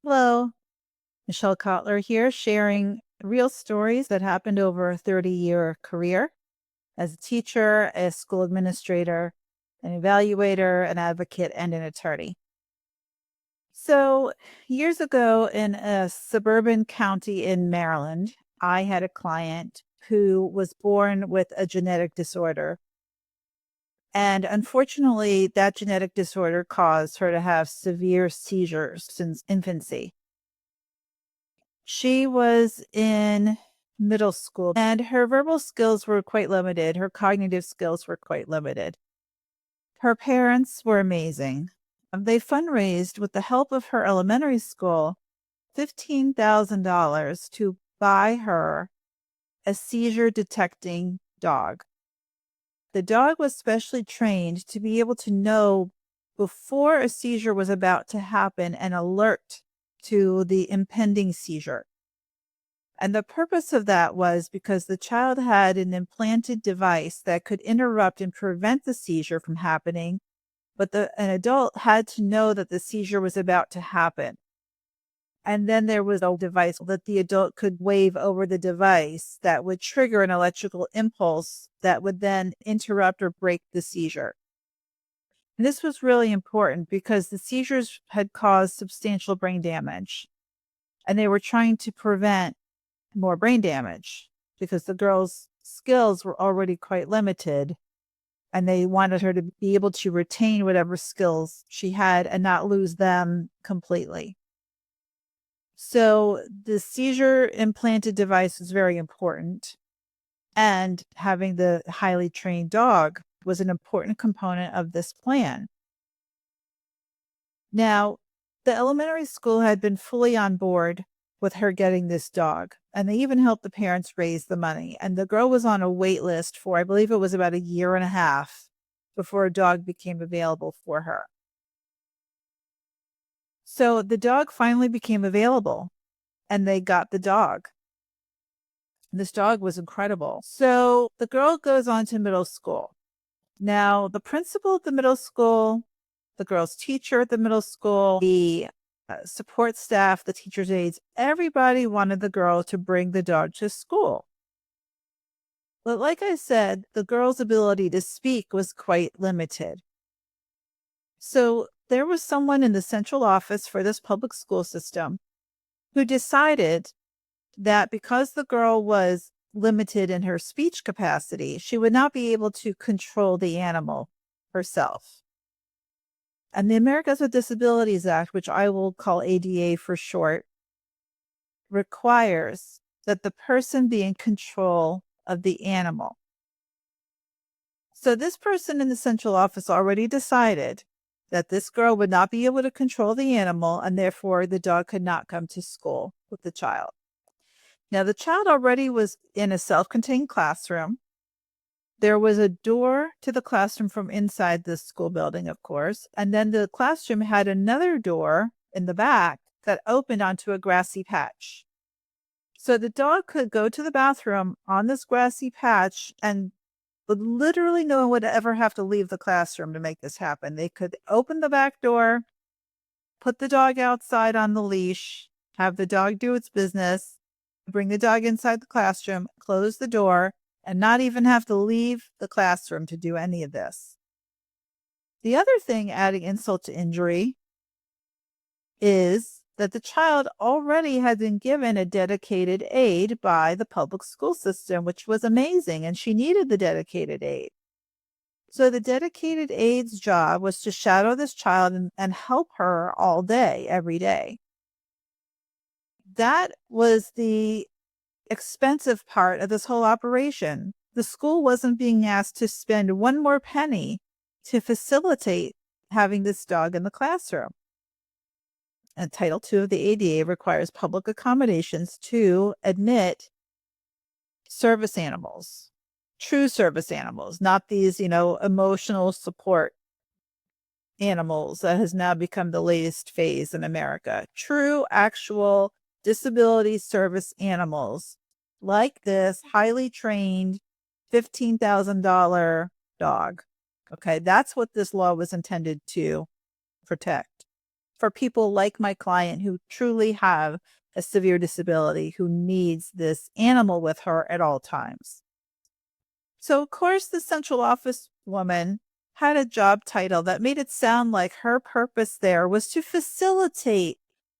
Hello, Michelle Kotler here, sharing real stories that happened over a 30-year career as a teacher, a school administrator, an evaluator, an advocate, and an attorney. So, years ago in a suburban county in Maryland, I had a client who was born with a genetic disorder. And unfortunately, that genetic disorder caused her to have severe seizures since infancy. She was in middle school and her verbal skills were quite limited. Her cognitive skills were quite limited. Her parents were amazing. They fundraised with the help of her elementary school $15,000 to buy her a seizure-detecting dog. The dog was specially trained to be able to know before a seizure was about to happen and alert to the impending seizure. And the purpose of that was because the child had an implanted device that could interrupt and prevent the seizure from happening, but an adult had to know that the seizure was about to happen. And then there was a device that the adult could wave over the device that would trigger an electrical impulse that would then interrupt or break the seizure. And this was really important because the seizures had caused substantial brain damage, and they were trying to prevent more brain damage because the girl's skills were already quite limited and they wanted her to be able to retain whatever skills she had and not lose them completely. So the seizure implanted device was very important, and having the highly trained dog was an important component of this plan. Now, the elementary school had been fully on board with her getting this dog, and they even helped the parents raise the money. And the girl was on a wait list for, I believe it was about a year and a half before a dog became available for her. So the dog finally became available, and they got the dog. This dog was incredible. So the girl goes on to middle school. Now, the principal at the middle school, the girl's teacher at the middle school, the support staff, the teacher's aides, everybody wanted the girl to bring the dog to school. But like I said, the girl's ability to speak was quite limited. So there was someone in the central office for this public school system who decided that because the girl was limited in her speech capacity, she would not be able to control the animal herself. And the Americans with Disabilities Act, which I will call ADA for short, requires that the person be in control of the animal. So this person in the central office already decided that this girl would not be able to control the animal, and therefore the dog could not come to school with the child. Now, the child already was in a self-contained classroom. There was a door to the classroom from inside the school building, of course, and then the classroom had another door in the back that opened onto a grassy patch. So the dog could go to the bathroom on this grassy patch, and literally no one would ever have to leave the classroom to make this happen. They could open the back door, put the dog outside on the leash, have the dog do its business, bring the dog inside the classroom, close the door, and not even have to leave the classroom to do any of this. The other thing, adding insult to injury, is that the child already had been given a dedicated aide by the public school system, which was amazing, and she needed the dedicated aide. So the dedicated aide's job was to shadow this child and help her all day, every day. That was the expensive part of this whole operation. The school wasn't being asked to spend one more penny to facilitate having this dog in the classroom. And Title II of the ADA requires public accommodations to admit service animals, true service animals, not these, emotional support animals that has now become the latest phase in America. True, actual disability service animals like this highly trained $15,000 dog. Okay, that's what this law was intended to protect. for people like my client who truly have a severe disability, who needs this animal with her at all times. So, of course, the central office woman had a job title that made it sound like her purpose there was to facilitate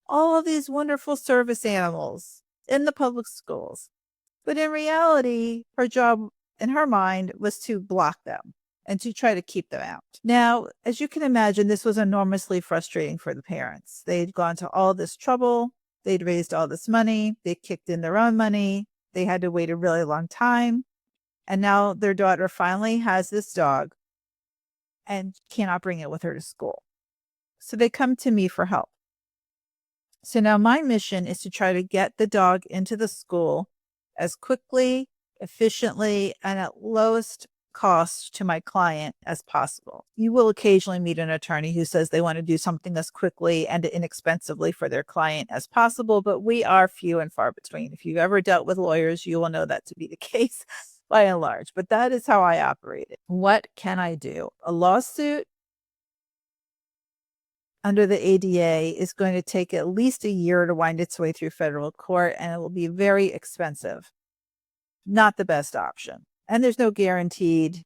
all of these wonderful service animals in the public schools. But in reality, her job in her mind was to block them and to try to keep them out. Now, as you can imagine, this was enormously frustrating for the parents. They'd gone to all this trouble, they'd raised all this money, they kicked in their own money, they had to wait a really long time. And now their daughter finally has this dog and cannot bring it with her to school. So they come to me for help. So now my mission is to try to get the dog into the school as quickly, efficiently, and at lowest cost to my client as possible. You will occasionally meet an attorney who says they want to do something as quickly and inexpensively for their client as possible, but we are few and far between. If you've ever dealt with lawyers, you will know that to be the case by and large, but that is how I operate it. What can I do? A lawsuit under the ADA is going to take at least a year to wind its way through federal court, and it will be very expensive. Not the best option. And there's no guaranteed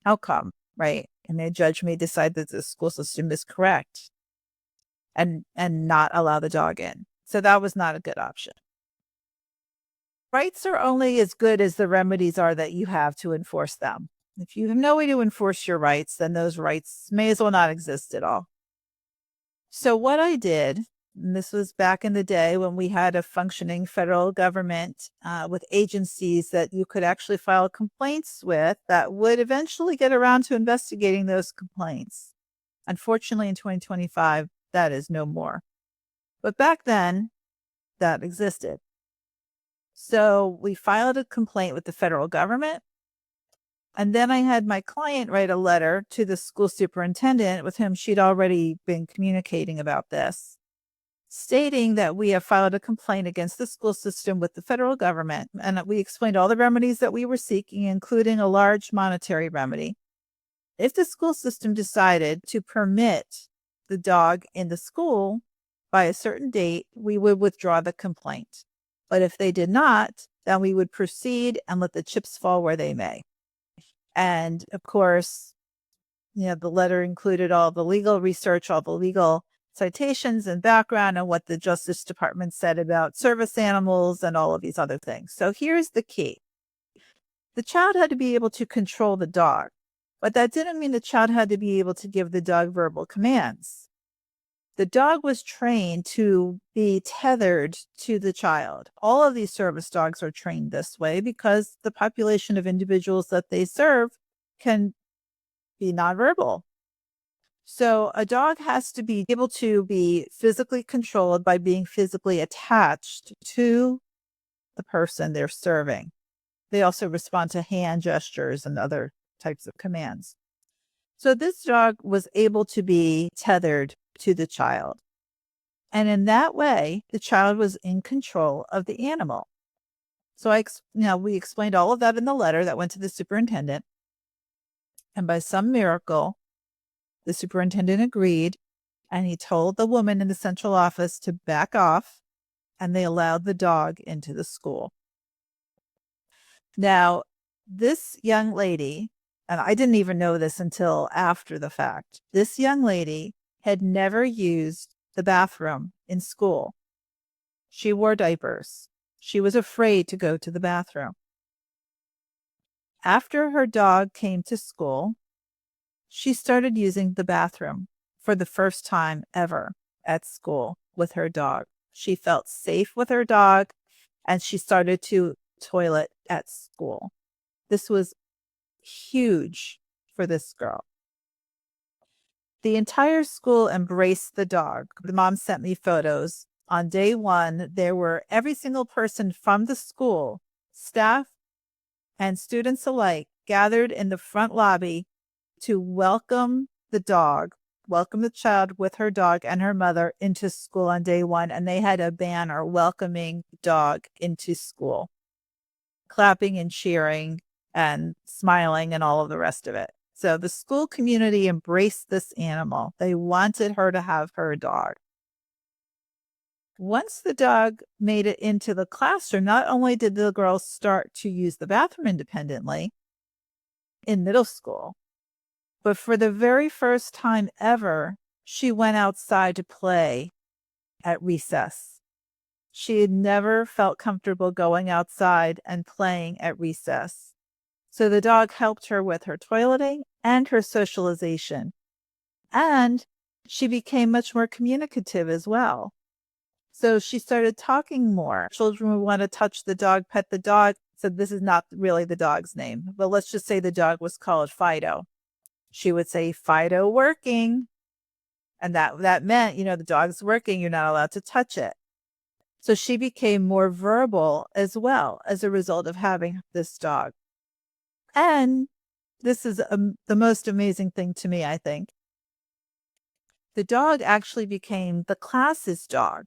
outcome, right? And the judge may decide that the school system is correct and not allow the dog in. So that was not a good option. Rights are only as good as the remedies are that you have to enforce them. If you have no way to enforce your rights, then those rights may as well not exist at all. So what I did, and this was back in the day when we had a functioning federal government with agencies that you could actually file complaints with that would eventually get around to investigating those complaints. Unfortunately, in 2025, that is no more. But back then, that existed. So we filed a complaint with the federal government. And then I had my client write a letter to the school superintendent with whom she'd already been communicating about this, stating that we have filed a complaint against the school system with the federal government. And we explained all the remedies that we were seeking, including a large monetary remedy. If the school system decided to permit the dog in the school by a certain date, we would withdraw the complaint. But if they did not, then we would proceed and let the chips fall where they may. And of course, the letter included all the legal research, all the legal citations and background, and what the Justice Department said about service animals and all of these other things. So here's the key. The child had to be able to control the dog, but that didn't mean the child had to be able to give the dog verbal commands. The dog was trained to be tethered to the child. All of these service dogs are trained this way because the population of individuals that they serve can be nonverbal. So a dog has to be able to be physically controlled by being physically attached to the person they're serving. They also respond to hand gestures and other types of commands. So this dog was able to be tethered to the child. And in that way, the child was in control of the animal. So we explained all of that in the letter that went to the superintendent. And by some miracle, the superintendent agreed, and he told the woman in the central office to back off, and they allowed the dog into the school. Now, this young lady, and I didn't even know this until after the fact, this young lady had never used the bathroom in school. She wore diapers. She was afraid to go to the bathroom. After her dog came to school, she started using the bathroom for the first time ever at school with her dog. She felt safe with her dog, and she started to toilet at school. This was huge for this girl. The entire school embraced the dog. The mom sent me photos. On day one, there were every single person from the school, staff and students alike, gathered in the front lobby to welcome the dog, welcome the child with her dog and her mother into school on day one. And they had a banner welcoming the dog into school, clapping and cheering and smiling and all of the rest of it. So the school community embraced this animal. They wanted her to have her dog. Once the dog made it into the classroom, not only did the girl start to use the bathroom independently in middle school, but for the very first time ever, she went outside to play at recess. She had never felt comfortable going outside and playing at recess. So the dog helped her with her toileting and her socialization. And she became much more communicative as well. So she started talking more. Children would want to touch the dog, pet the dog. So this is not really the dog's name, but let's just say the dog was called Fido. She would say, Fido working. And that meant, the dog's working. You're not allowed to touch it. So she became more verbal as well as a result of having this dog. And this is the most amazing thing to me, I think. The dog actually became the class's dog.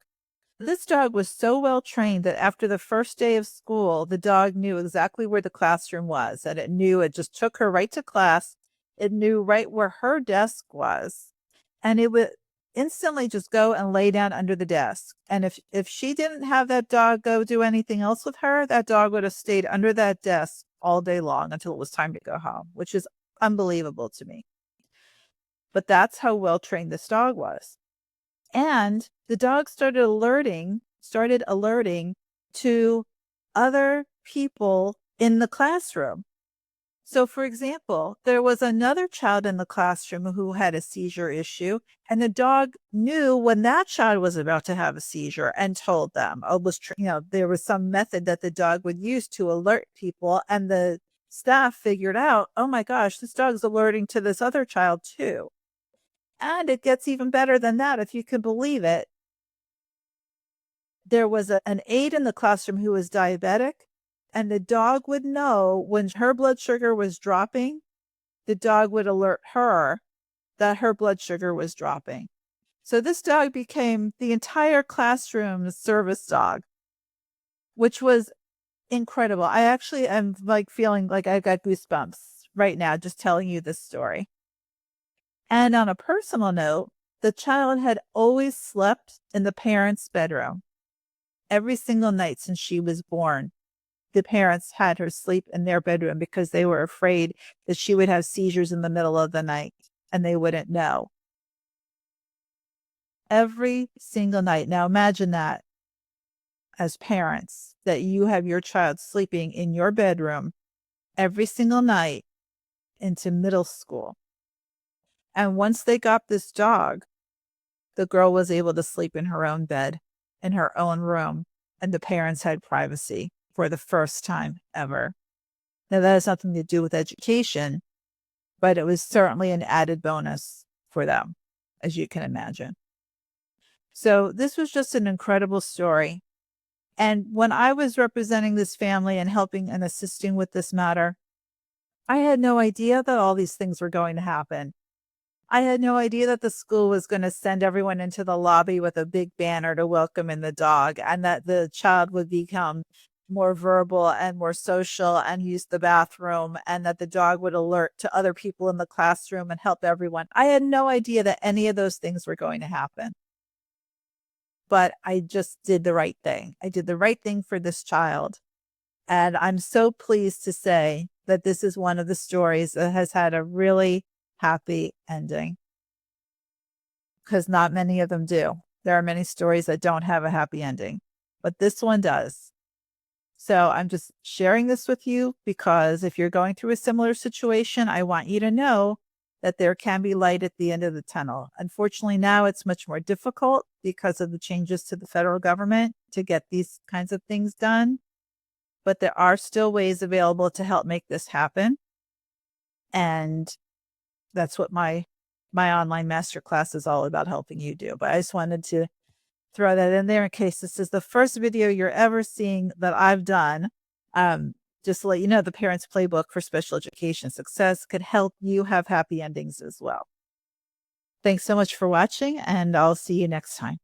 This dog was so well trained that after the first day of school, the dog knew exactly where the classroom was, and it just took her right to class. It knew right where her desk was, and it would instantly just go and lay down under the desk. And if she didn't have that dog go do anything else with her, that dog would have stayed under that desk all day long until it was time to go home, which is unbelievable to me. But that's how well trained this dog was. And the dog started alerting to other people in the classroom. So, for example, there was another child in the classroom who had a seizure issue, and the dog knew when that child was about to have a seizure and told them. There was some method that the dog would use to alert people, and the staff figured out, oh my gosh, this dog's alerting to this other child too. And it gets even better than that, if you can believe it. There was an aide in the classroom who was diabetic, and the dog would know when her blood sugar was dropping, the dog would alert her that her blood sugar was dropping. So this dog became the entire classroom's service dog, which was incredible. I actually am feeling like I've got goosebumps right now just telling you this story. And on a personal note, the child had always slept in the parents' bedroom. Every single night since she was born, the parents had her sleep in their bedroom because they were afraid that she would have seizures in the middle of the night and they wouldn't know. Every single night. Now imagine that as parents, that you have your child sleeping in your bedroom every single night into middle school. And once they got this dog, the girl was able to sleep in her own bed, in her own room, and the parents had privacy for the first time ever. Now, that has nothing to do with education, but it was certainly an added bonus for them, as you can imagine. So this was just an incredible story. And when I was representing this family and helping and assisting with this matter, I had no idea that all these things were going to happen. I had no idea that the school was going to send everyone into the lobby with a big banner to welcome in the dog, and that the child would become more verbal and more social and use the bathroom, and that the dog would alert to other people in the classroom and help everyone. I had no idea that any of those things were going to happen. But I just did the right thing. I did the right thing for this child. And I'm so pleased to say that this is one of the stories that has had a really happy ending, because not many of them do. There are many stories that don't have a happy ending, but this one does. So I'm just sharing this with you because if you're going through a similar situation, I want you to know that there can be light at the end of the tunnel. Unfortunately, now it's much more difficult because of the changes to the federal government to get these kinds of things done. But there are still ways available to help make this happen. And that's what my online masterclass is all about, helping you do. But I just wanted to throw that in there in case this is the first video you're ever seeing that I've done. Just to let you know, the Parents Playbook for Special Education Success could help you have happy endings as well. Thanks so much for watching, and I'll see you next time.